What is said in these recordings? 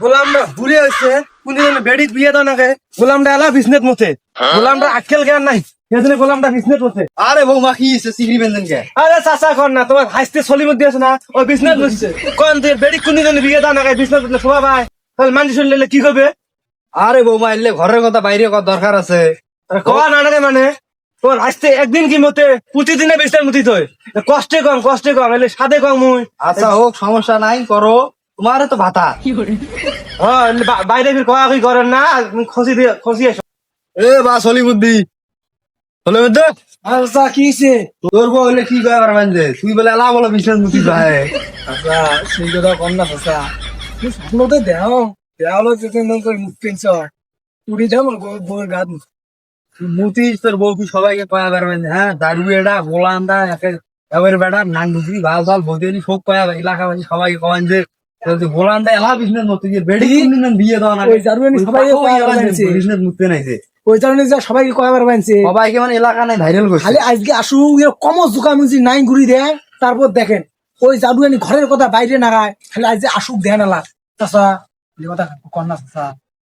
গোলামটা বুড়ে হয়েছে কোনদিন বেড়ি বিয়ে দাও নাকি গোলামটা এলা বিজনেস মতে গোলামটা আক্কেল জ্ঞান নাই সেজন্য গোলামটা বিজনেস মতে। আরে বৌমা কি চিংড়ি বেঁধেন কে? আরে চাচা কর না তোমার হাসতে চলি মধ্যে আছে না ওই বিজনেস করছে কোন তুই বেড়ি কোনদিন বিয়ে দাও নাকি বিজনেস করলে শোভা ভাই তাহলে মানুষ শুনলে কি হবে? আরে বৌমা এলে ঘরের কথা বাইরে কথা দরকার আছে। কয়া না নাকি মানে তোমার আসতে একদিন কি মতে প্রতিদিনে বিজনেস মতি তো কষ্টে কম এলে সাদে কম মুই। আচ্ছা হোক সমস্যা নাই করো তোমার তো ভাতা। হ্যাঁ বাইরে ফির কয়া কি করেন না খসি এসো। এ বা সলিমুদ্দি সলিমুদ্দি আচ্ছা কি হইছে? তোর বউ হইলে কি কয় পারবেন যে তুই বলে এলা বলো বিজনেস মুতি যায়। আচ্ছা সেই কথা কম না চাচা স্বপ্নতে দেওয়ালো করে মুখ পেনছ উড়ি যাও বউয়ের গাত মুতিস তোর বউ কি সবাইকে কয়া পারবেন? হ্যাঁ দারু এডা গোলান্দা একের বেড়া নাং ঢুকি ভাল বৌদি শোক কয়া এলাকাবাসী সবাইকে কয়েন যে গোলান্দা এলা বিজনেস মতো বেড়ি বিয়ে দেওয়া না বিজনেস মুক্তি নাইছে ওই কারণে যা সবাইকে কয়বার বানছে সবাইকে মানে এলাকা নাই ভাইরাল করছে। খালি আজকে আসু কমস দোকান মুজি নাই ঘুরি দেয় তারপর দেখেন ওই জাদুয়ানি ঘরের কথা বাইরে নাগায় খালি আজ আসুক দেয় না লাগ চাষা কথা কন্যা চাষা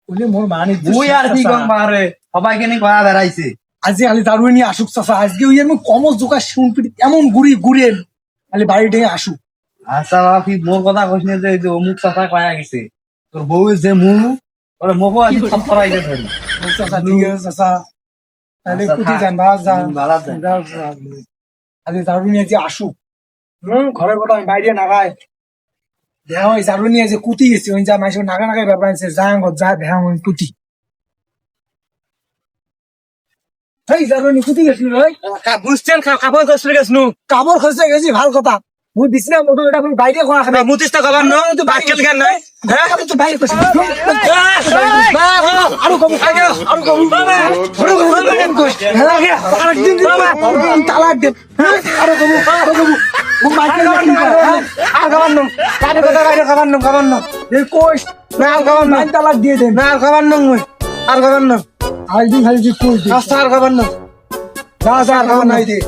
বলি মোর মানি মুই আর কি কম পারে সবাইকে নিয়ে কয়া বেড়াইছে আজকে খালি জাদুয়ানি আসুক চাষা আজকে ওই এমন কমস দোকান শুনপিটি এমন ঘুরে খালি বাড়ি ডেঙে আসুক। আচ্ছা বাকি মোর কথা কইস না যে অমুক চাষা কয়া গেছে তোর বউ যে মু ওরে মোকো আজ সব করাই দে ধরি চাষা ঠিক আছে চাষা তাহলে কুটি যান ভাড়া আজকে জাদুয়ানি আজকে আসুক ঘরের কথা আমি বাইরে নাগায় দেহা ওই জাদুয়ানি আজকে কুটি গেছে ওই যা মাইসে নাগায় ব্যাপার আছে যা দেহা ওই কুটি এই জাদুয়ানি কুটি গেছিল বুঝছেন কাপড় খসে গেছিল কাপড় খসে গেছি ভাল কথা মুই বিছনা মতো এটা বাইরে কোয়া খাবে মুতিসটা খাবার না তো বাক্কেল জ্ঞান নাই হ্যাঁ তো বাইরে কইছি আরো কম আরেকদিন তালাক দে আরো কম মুই বাক্কেল আর খাবার না কারে কথা বাইরে খাবার না এই কই না খাবার না তালাক দিয়ে দে না খাবার না মুই আর খাবার না আইদিন খালি কই আচ্ছা আর খাবার না যা খাবার নাই দে